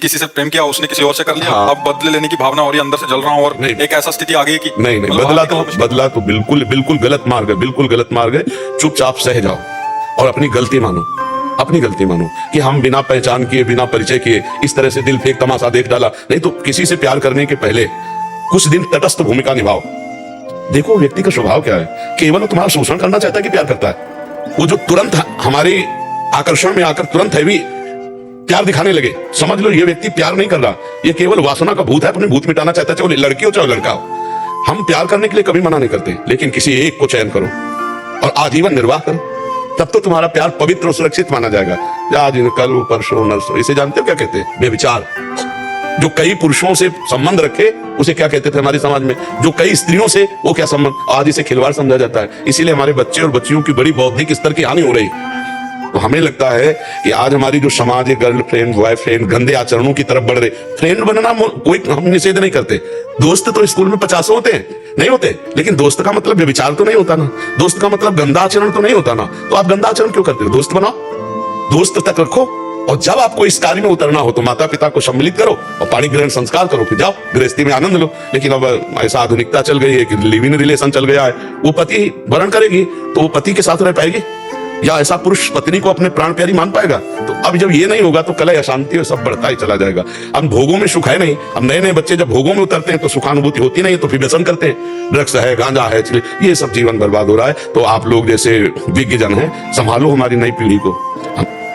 किसी से प्रेम किया, उसने किसी और से कर लिया, हाँ। अब बदले लेने की भावना हो रही है, अंदर से जल रहा हूँ और नहीं। एक ऐसा स्थिति आ गई कि नहीं नहीं, मतलब बदला तो बिल्कुल बिल्कुल गलत मार्ग है, बिल्कुल गलत मार्ग है। चुपचाप सह जाओ और अपनी गलती मानो, अपनी गलती मानो कि हम बिना पहचान किए, बिना परिचय किए इस तरह से दिल फेंक तमाशा देख डाला। नहीं तो किसी से प्यार करने के पहले कुछ दिन तटस्थ भूमिका निभाओ। देखो व्यक्ति का स्वभाव क्या है, केवल वो तुम्हारा शोषण करना चाहता है कि प्यार करता है। वो जो तुरंत हमारे आकर्षण में आकर तुरंत है भी प्यार दिखाने लगे, समझ लो ये व्यक्ति प्यार नहीं कर रहा, ये केवल वासना का भूत है, अपने भूत मिटाना चाहता है, चाहे लड़की हो चाहे लड़का हो। हम प्यार करने के लिए कभी मना नहीं करते, लेकिन किसी एक को चयन करो और आजीवन निर्वाह करो, तब तो तुम्हारा प्यार पवित्र और सुरक्षित माना जाएगा। आज कल परसों नरसों, इसे जानते हो क्या कहते हैं? बेविचार। जो कई पुरुषों से संबंध रखे उसे क्या कहते थे हमारे समाज में? जो कई स्त्रियों से, वो क्या संबंध? आज इसे खिलवाड़ समझा जाता है। इसीलिए हमारे बच्चे और बच्चियों की बड़ी बौद्धिक स्तर की हानि हो रही। तो हमें लगता है कि आज हमारी जो समाज है, गर्लफ्रेंड बॉयफ्रेंड गंदे आचरणों की तरफ बढ़ रहे। फ्रेंड बनना कोई हम निषेध नहीं करते, दोस्त तो स्कूल में 50 होते हैं, नहीं होते, लेकिन दोस्त का मतलब व्यभिचार तो नहीं होता ना, दोस्त का मतलब गंदा आचरण तो नहीं होता ना। तो आप गंदा आचरण क्यों करते हो? दोस्त बनाओ, दोस्त तक रखो, और जब आपको इस कार्य में उतरना हो तो माता पिता को सम्मिलित करो और पाणी ग्रहण संस्कार करो, फिर जाओ गृहस्थी में आनंद लो। लेकिन अब ऐसा आधुनिकता चल गई है कि लिव इन रिलेशन चल गया है। वो पति वरण करेगी तो वो पति के साथ रह पाएगी, या ऐसा पुरुष पत्नी को अपने प्राण प्यारी मान पाएगा? तो अब जब ये नहीं होगा तो कलह अशांति और सब बढ़ता ही चला जाएगा। अब भोगों में सुख है नहीं। अब नए नए बच्चे जब भोगों में उतरते हैं तो सुखानुभूति होती नहीं, तो फिर व्यसन करते हैं, ड्रग्स है, गांजा है, ये सब जीवन बर्बाद हो रहा है। तो आप लोग जैसे विज्ञ जन हैं, संभालो हमारी नई पीढ़ी को।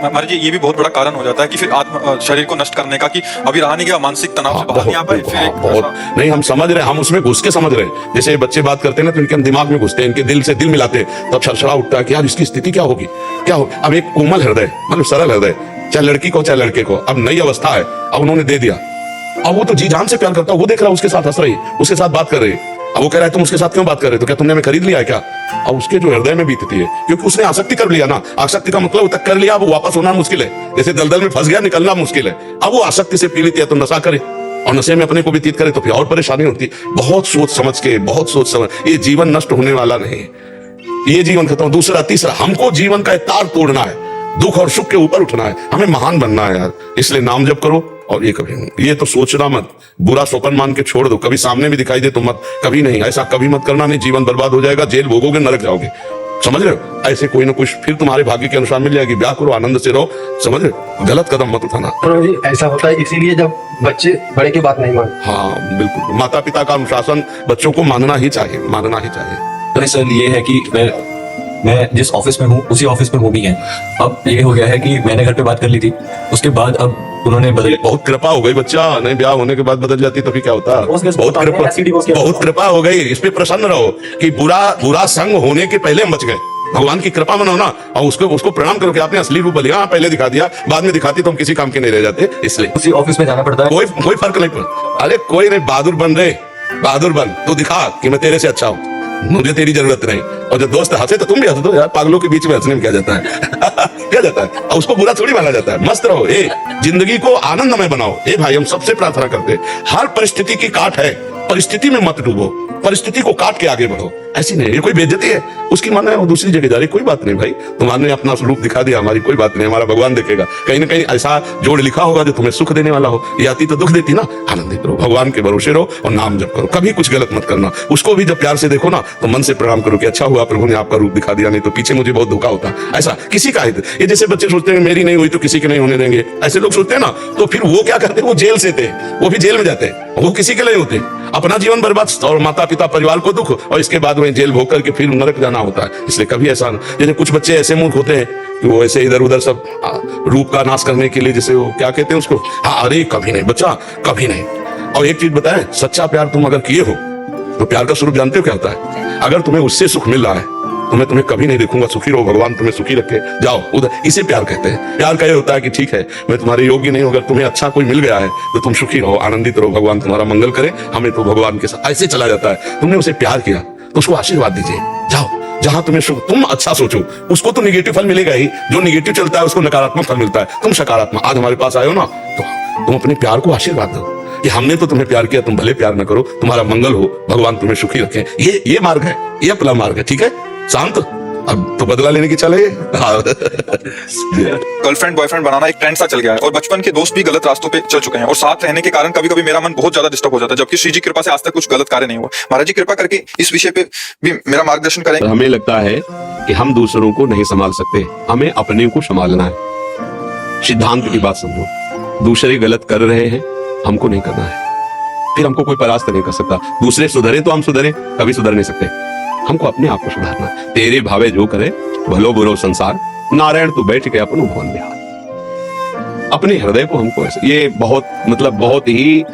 महाराज जी, ये भी बहुत बड़ा कारण हो जाता है कि फिर शरीर को नष्ट करने का, कि अभी रहा नहीं गया, मानसिक तनाव से बाहर नहीं आ पाए, फिर एक बहुत नहीं, हम समझ रहे हैं, हम उसमें घुस के समझ रहे हैं। जैसे बच्चे बात करते हैं ना तो इनके हम दिमाग में घुसते हैं, इनके दिल से दिल मिलाते हैं, तब सरसरा उठता है कि यार इसकी स्थिति क्या होगी, क्या हो। अब एक कोमल हृदय, मतलब सरल हृदय, चाहे लड़की को चाहे लड़के को, अब नई अवस्था है, अब उन्होंने दे दिया, अब वो तो जी जान से प्यार करता है, वो देख रहा है उसके साथ हंस रही, उसके साथ बात कर रही, अब वो कह रहा है तुम उसके साथ क्यों बात कर रहे हो? तो क्या तुमने हमें खरीद लिया है क्या? अब उसके जो हृदय में बीतती है, क्योंकि उसने आसक्ति कर लिया ना। आसक्ति का मतलब तक कर लिया, अब वापस होना मुश्किल है। जैसे दलदल में फंस गया, निकलना मुश्किल है। अब वो आसक्ति से पीड़ित है तो नशा करे और नशे में अपने को व्यतीत करे तो फिर और परेशानी होती। बहुत सोच समझ के, बहुत सोच समझ, ये जीवन नष्ट होने वाला नहीं, ये जीवन खत्म। दूसरा तीसरा, हमको जीवन का तार तोड़ना है, दुख और सुख के ऊपर उठना है, हमें महान बनना है यार। इसलिए नाम जप करो। और ये कभी नहीं, ये तो सोचना मत, बुरा स्वप्न मान के छोड़ दो, कभी सामने भी दिखाई दे तो मत, कभी नहीं, ऐसा कभी मत करना, नहीं जीवन बर्बाद हो जाएगा, जेल भोगोगे, नरक जाओगे, समझ रहे हो? ऐसे कोई ना कुछ फिर तुम्हारे भाग्य के अनुसार मिल जाएगी। ब्याह करो, आनंद से रहो, समझ रहे हो? गलत कदम मत उठाना। तो ऐसा होता है इसीलिए जब बच्चे बड़े की बात नहीं मानते। हाँ बिल्कुल, माता पिता का अनुशासन बच्चों को मानना ही चाहिए, मानना ही चाहिए। तो सर ये है कि मैं जिस ऑफिस में हूँ उसी ऑफिस में वो भी हैं। अब ये हो गया है कि मैंने घर पे बात कर ली थी, उसके बाद अब उन्होंने बदल। बहुत कृपा हो गई बच्चा, नहीं ब्याह होने के बाद बदल जाती तो फिर क्या होता? बहुत कृपा हो गई। इस पे प्रसन्न रहो कि बुरा संग होने के पहले हम बच गए। भगवान की कृपा मनाओ ना, और उसको प्रणाम करो कि आपने असली रूप बलिया पहले दिखा दिया, बाद में दिखाती तो हम किसी काम के नहीं रह जाते। इसलिए उसी ऑफिस में जाना पड़ता है। कोई फर्क नहीं पड़ता। अरे कोई नहीं, बहादुर बन रहे, बहादुर बन, तू दिखा कि मैं तेरे से अच्छा हूँ, मुझे तेरी जरूरत नहीं। और जब दोस्त हंसे तो तुम भी हंस दो यार, पागलों के बीच में हंसने में क्या जाता है? क्या जाता है? और उसको बुरा थोड़ी माना जाता है। मस्त रहो, जिंदगी को आनंदमय बनाओ। भाई हम सबसे प्रार्थना करते हैं, हर परिस्थिति की काट है, परिस्थिति में मत डूबो, परिस्थिति को काट के आगे बढ़ो। ऐसी नहीं, ये कोई बेइज्जती है उसकी, माना है वो दूसरी जगह जा रही, कोई बात नहीं भाई, तुम्हारे अपना स्वरूप दिखा दिया, हमारी कोई बात नहीं, हमारा भगवान देखेगा। कहीं ना कहीं ऐसा जोड़ लिखा होगा जो तुम्हें सुख देने वाला हो, ये आती तो दुख देती ना। आनंदित रहो, भगवान के भरोसे रहो और नाम जप करो, कभी कुछ गलत मत करना। उसको भी जब प्यार से देखो ना तो मन से प्रणाम करो कि अच्छा हुआ प्रभु ने आपका रूप दिखा दिया, नहीं तो पीछे मुझे बहुत धोखा होता। ऐसा किसी का हित, ये जैसे बच्चे सोचते हैं मेरी नहीं हुई तो किसी के नहीं होने देंगे, ऐसे लोग सोचते हैं ना, तो फिर वो क्या करते हैं? वो जेल से थे, वो भी जेल में जाते हैं, वो किसी के लिए होते, अपना जीवन बर्बाद और माता पिता परिवार को दुख, और इसके बाद में जेल भोग करके फिर नरक जाना होता है। इसलिए कभी ऐसा, जैसे कुछ बच्चे ऐसे मूर्ख होते हैं कि वो ऐसे इधर उधर सब रूप का नाश करने के लिए, जैसे वो क्या कहते हैं उसको, हाँ अरे कभी नहीं बच्चा, कभी नहीं। और एक चीज बताएं, सच्चा प्यार तुम अगर किए हो तो प्यार का स्वरूप जानते हो क्या होता है? अगर तुम्हें उससे सुख मिल रहा है तो मैं तुम्हें कभी नहीं देखूंगा, सुखी रहो, भगवान तुम्हें सुखी रखे, जाओ उधर। इसे प्यार कहते हैं। प्यार का ये होता है कि ठीक है मैं तुम्हारे योग्य नहीं हूं, अगर तुम्हें अच्छा कोई मिल गया है तो तुम सुखी रहो, आनंदित रहो, भगवान तुम्हारा मंगल करे, हमें तो भगवान के साथ ऐसे चला जाता है। तुमने उसे प्यार किया तो उसको आशीर्वाद दीजिए, जाओ जहां तुम्हें सुख, तुम अच्छा सोचो, उसको तो निगेटिव फल मिलेगा ही, जो निगेटिव चलता है उसको नकारात्मक फल मिलता है, तुम सकारात्मक। आज हमारे पास आए हो ना तो तुम अपने प्यार को आशीर्वाद दो कि हमने तो तुम्हें प्यार किया, तुम भले प्यार न करो, तुम्हारा मंगल हो, भगवान तुम्हें सुखी रखे। ये मार्ग है, ये अपना मार्ग है, ठीक है? शांत अब तो बदला लेने की चले। हाँ। गर्लफ्रेंड बॉयफ्रेंड बनाना एक ट्रेंड सा चल गया है और बचपन के दोस्त भी गलत रास्तों पे चल चुके हैं और साथ रहने के कारण कभी कभी मेरा मन बहुत ज्यादा डिस्टर्ब हो जाता है, जबकि श्री जी कृपा से आज तक कुछ गलत कार्य नहीं हुआ। महाराज जी कृपा करके इस विषय पे भी मेरा मार्गदर्शन करें। हमें लगता है कि हम दूसरों को नहीं संभाल सकते, हमें अपने को संभालना है। सिद्धांत की बात समझो, दूसरे गलत कर रहे हैं, हमको नहीं करना है, फिर हमको कोई परास्त नहीं कर सकता। दूसरे सुधरे तो हम सुधरे, कभी सुधर नहीं सकते। हमको अपने आप को सुधारना। तेरे भावे जो करे भलो बुरो संसार, नारायण तू बैठ के अपन भवन बिहार। अपने हृदय को हमको ऐसे, ये बहुत ही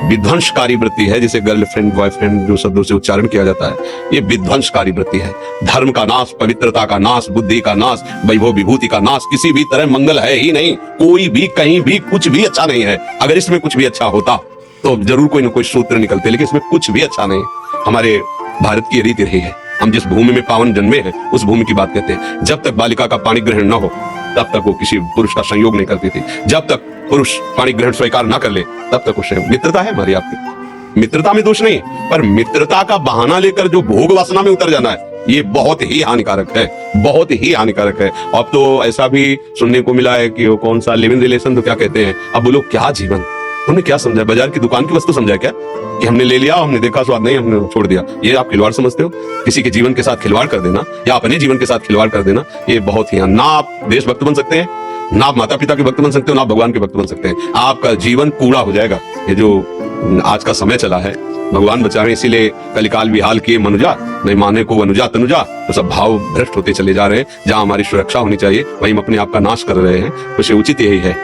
विध्वंसकारी वृत्ति है, जिसे गर्लफ्रेंड बॉयफ्रेंड जो शब्दों से उच्चारण किया जाता है, ये विध्वंसकारी वृत्ति है। धर्म का नाश, पवित्रता का नाश, बुद्धि का नाश, वैभव विभूति का नाश, किसी भी तरह मंगल है ही नहीं। कोई भी कहीं भी कुछ भी अच्छा नहीं है। अगर इसमें कुछ भी अच्छा होता तो जरूर कोई ना कोई सूत्र निकलते, लेकिन इसमें कुछ भी अच्छा नहीं। हमारे भारत की रीति रही है, हम जिस भूमि में पावन जन्मे हैं उस भूमि की बात कहते हैं। जब तक बालिका का पाणी ग्रहण न हो तब तक वो किसी पुरुष का संयोग नहीं करती थी। जब तक पुरुष पाणी ग्रहण स्वीकार न कर ले तब तक वो मित्रता है हमारी आपकी। मित्रता में दोष नहीं, पर मित्रता का बहाना लेकर जो भोग वासना में उतर जाना है, ये बहुत ही हानिकारक है, बहुत ही हानिकारक है। अब तो ऐसा भी सुनने को मिला है कि वो कौन सा लिव इन रिलेशन तो क्या कहते हैं। अब बोलो क्या जीवन, तुमने क्या समझा? बाजार की दुकान की वस्तु समझा क्या कि हमने ले लिया, हमने देखा स्वाद नहीं, हमने छोड़ दिया? ये आप खिलवाड़ समझते हो? किसी के जीवन के साथ खिलवाड़ कर देना या अपने जीवन के साथ खिलवाड़ कर देना, ये बहुत ही, ना आप देशभक्त बन सकते हैं, ना आप माता पिता के भक्त बन सकते हो, ना आप भगवान के भक्त बन सकते हैं। आपका जीवन कूड़ा हो जाएगा। ये जो आज का समय चला है, भगवान बचावे, इसीलिए कलिकाल विहाल किए मनुजा, नहीं माने को अनुजा तनुजा, तो सब भाव भ्रष्ट होते चले जा रहे हैं। जहां हमारी सुरक्षा होनी चाहिए वहीं हम अपने आप का नाश कर रहे हैं। तो उचित यही है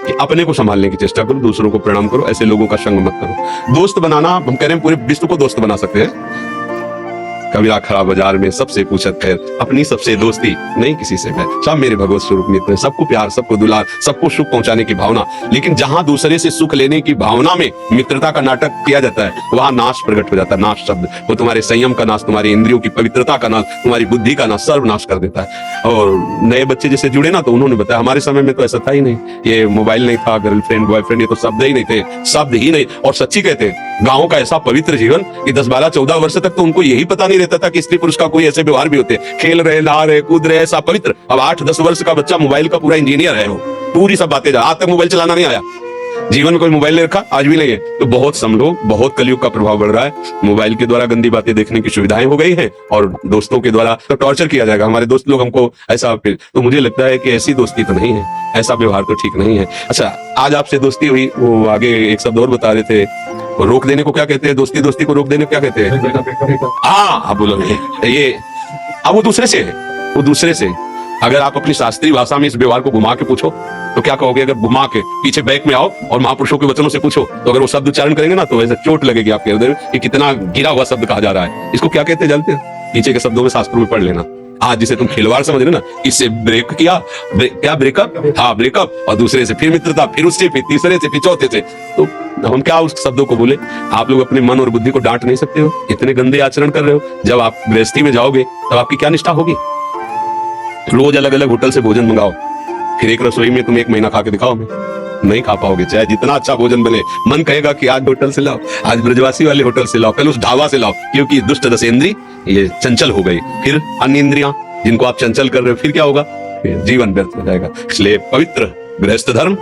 कि अपने को संभालने की चेष्टा करो, दूसरों को प्रणाम करो, ऐसे लोगों का संग मत करो। दोस्त बनाना, हम कह रहे हैं पूरे विश्व को दोस्त बना सकते हैं। कबीरा खड़ा बाजार में सबसे पूछत खैर, अपनी सबसे दोस्ती नहीं किसी से बैर। सब मेरे भगवत स्वरूप मित्र, सबको प्यार, सबको दुलार, सबको सुख पहुंचाने की भावना। लेकिन जहां दूसरे से सुख लेने की भावना में मित्रता का नाटक किया जाता है, वहां नाश प्रकट हो जाता है। नाश शब्द वो तुम्हारे संयम का नाश, तुम्हारी इंद्रियों की पवित्रता का नाश, तुम्हारी बुद्धि का नाश, सर्वनाश कर देता है। और नए बच्चे जैसे जुड़े ना, तो उन्होंने बताया हमारे समय में तो ऐसा था ही नहीं, ये मोबाइल नहीं था, गर्लफ्रेंड बॉयफ्रेंड ये तो शब्द ही नहीं थे, शब्द ही नहीं। और सच्ची कहते हैं, गाँव का ऐसा पवित्र जीवन कि 10, 12, 14 वर्ष तक तो उनको यही पता नहीं रहता था कि स्त्री पुरुष का कोई ऐसे व्यवहार भी होते हैं। खेल रहे, नहा रहे, कूद रहे, ऐसा पवित्र। अब 8, 10 वर्ष का बच्चा मोबाइल का पूरा इंजीनियर है, वो पूरी सब बातें आज तक मोबाइल चलाना नहीं आया, जीवन में कोई मोबाइल नहीं रखा, आज भी नहीं है। तो बहुत समझो, बहुत कलयुग का प्रभाव बढ़ रहा है। मोबाइल के द्वारा गंदी बातें देखने की सुविधाएं हो गई हैं और दोस्तों के द्वारा तो टॉर्चर किया जाएगा। हमारे दोस्त लोग हमको ऐसा, तो मुझे लगता है कि ऐसी दोस्ती तो नहीं है, ऐसा व्यवहार तो ठीक नहीं है। अच्छा, आज आपसे दोस्ती हुई, वो आगे एक शब्द और बता रहे थे, रोक देने को क्या कहते हैं? दोस्ती को रोक देने को क्या कहते हैं? हाँ बोलो ये। अब वो दूसरे से है, वो दूसरे से। अगर आप अपनी शास्त्रीय भाषा में इस व्यवहार को घुमा के पूछो तो क्या कहोगे? अगर घुमा के पीछे बैक में आओ और महापुरुषों के वचनों से पूछो, तो अगर वो शब्द उच्चारण करेंगे ना, तो ऐसे चोट लगेगी आपके हृदय में कि कितना गिरा हुआ शब्द कहा जा रहा है। इसको क्या कहते हैं जानते हैं? पीछे के शब्दों में शास्त्रों में पढ़ लेना। आज जिसे तुम खिलवाड़ समझ रहे ना, इससे ब्रेक किया, क्या ब्रेकअप? हाँ ब्रेकअप, और दूसरे से फिर मित्रता, फिर उससे, फिर तीसरे से, फिर चौथे से। तो हम क्या उस शब्दों को बोले? आप लोग अपने मन और बुद्धि को डांट नहीं सकते हो, इतने गंदे आचरण कर रहे हो। जब आप गृहस्थी में जाओगे तब आपकी क्या निष्ठा होगी? रोज अलग अलग होटल से भोजन मंगाओ, फिर एक रसोई में तुम 1 महीना खा के दिखाओ, में नहीं खा पाओगे। चाहे जितना अच्छा भोजन बने, मन कहेगा कि आज होटल से लाओ, आज ब्रजवासी वाले होटल से लाओ, कल उस ढाबा से लाओ, क्योंकि दुष्ट दशेंद्री ये चंचल हो गई। फिर अन्य इंद्रियां जिनको आप चंचल कर रहे हो, फिर क्या होगा? फिर जीवन व्यर्थ हो जाएगा। इसलिए पवित्र गृहस्थ धर्म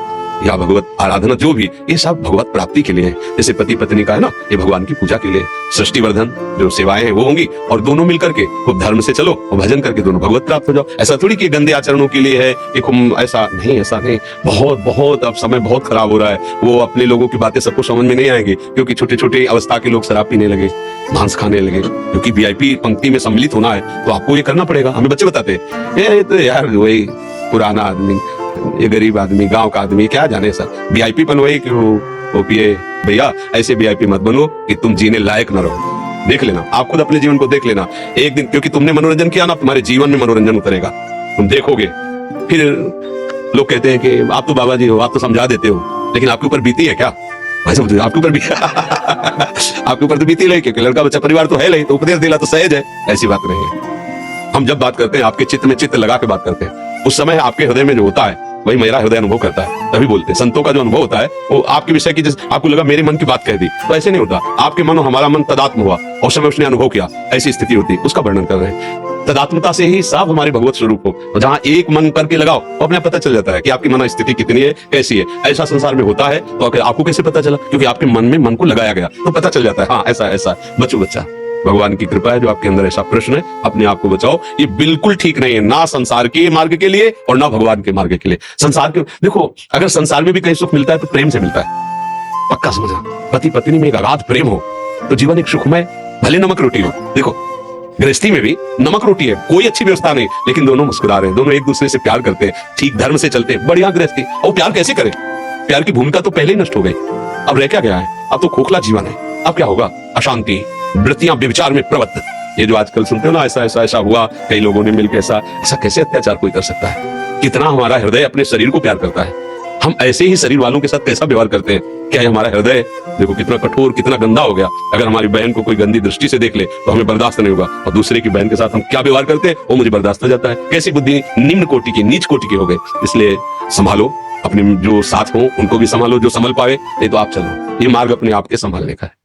या भगवत आराधना जो भी, ये सब भगवत प्राप्ति के लिए है। जैसे पति पत्नी का है ना, ये भगवान की पूजा के लिए। सृष्टि वर्धन जो सेवाएं हैं वो होंगी, और दोनों मिलकर के खूब धर्म से चलो और भजन करके दोनों भगवत प्राप्त हो जाओ। ऐसा थोड़ी कि गंदे आचरणों के लिए है कि ऐसा नहीं, ऐसा नहीं। बहुत अब समय बहुत खराब हो रहा है। वो अपने लोगों की बातें सबको समझ में नहीं आएंगी, क्योंकि छोटे छोटे अवस्था के लोग शराब पीने लगे, मांस खाने लगे। क्योंकि वीआईपी पंक्ति में सम्मिलित होना है तो आपको ये करना पड़ेगा। हमें बच्चे बताते हैं, तो यार वही पुराना आदमी, ये गरीब आदमी, गांव का आदमी, क्या जाने सर, वीआईपी पन वही कि वो पिए। भैया ऐसे वीआईपी मत बनो कि तुम जीने लायक न रहो। देख लेना, आप खुद अपने जीवन को देख लेना एक दिन, क्योंकि तुमने मनोरंजन किया ना, तुम्हारे जीवन में मनोरंजन उतरेगा, तुम देखोगे। फिर लोग कहते हैं कि आप तो बाबा जी हो, आप तो समझा देते हो, लेकिन आपके ऊपर बीती है क्या? आपके ऊपर भी आपके ऊपर तो बीती नहीं, क्योंकि लड़का बच्चा परिवार तो है नहीं, तो उपदेश दिला तो सहज है। ऐसी बात नहीं है। हम जब बात करते हैं, आपके चित्त में चित्त लगा के बात करते हैं, उस समय आपके हृदय में जो होता है वही मेरा हृदय अनुभव करता है, तभी बोलते हैं। संतों का जो अनुभव होता है वो आपके विषय की, जैसे आपको लगा मेरे मन की बात कह दी, तो ऐसे नहीं होता। आपके मन और हमारा मन तदात्म हुआ और समय उसने अनुभव किया, ऐसी स्थिति होती है, उसका वर्णन कर रहे हैं। तदात्मता से ही सब हमारे भगवत स्वरूप हो। तो जहां एक मन करके लगाओ तो अपने आप पता चल जाता है कि आपकी मन स्थिति कितनी है, कैसी है। ऐसा संसार में होता है तो आखिर आपको कैसे पता चला? क्योंकि आपके मन में मन को लगाया गया तो पता चल जाता है, हाँ ऐसा ऐसा। बच्चा भगवान की कृपा है जो आपके अंदर ऐसा प्रश्न है, अपने आप को बचाओ। ये बिल्कुल ठीक नहीं है, ना संसार के मार्ग के लिए और ना भगवान के मार्ग के लिए। संसार के देखो, अगर संसार में भी कहीं सुख मिलता है तो प्रेम से मिलता है, पक्का समझना। पति पत्नी में एक अगाध प्रेम हो तो जीवन एक सुखमय, भले नमक रोटी हो। देखो गृहस्थी में भी नमक रोटी है, कोई अच्छी व्यवस्था नहीं, लेकिन दोनों मुस्कुरा रहे हैं, दोनों एक दूसरे से प्यार करते हैं, ठीक धर्म से चलते हैं, बढ़िया गृहस्थी। और प्यार कैसे करें? प्यार की भूमिका तो पहले ही नष्ट हो गई, अब रह क्या गया है? अब तो खोखला जीवन है। अब क्या होगा? अशांति, वृत्तियां व्यभिचार में प्रवृत्त। ये जो आजकल सुनते हो ना, ऐसा ऐसा ऐसा हुआ, कई लोगों ने मिलकर ऐसा ऐसा। कैसे अत्याचार कोई कर सकता है? कितना हमारा हृदय अपने शरीर को प्यार करता है, हम ऐसे ही शरीर वालों के साथ कैसा व्यवहार करते हैं? क्या है हमारा हृदय? देखो कितना कठोर, कितना गंदा हो गया। अगर हमारी बहन को कोई गंदी दृष्टि से देख ले तो हमें बर्दाश्त नहीं होगा, और दूसरे की बहन के साथ हम क्या व्यवहार करते हैं वो मुझे बर्दाश्त हो जाता है। कैसी बुद्धि निम्न कोटि की, नीच कोटि की हो गई। इसलिए संभालो, अपने जो साथ हो उनको भी संभालो, जो संभल पाए, नहीं तो आप चलो। ये मार्ग अपने आप के संभालने का है।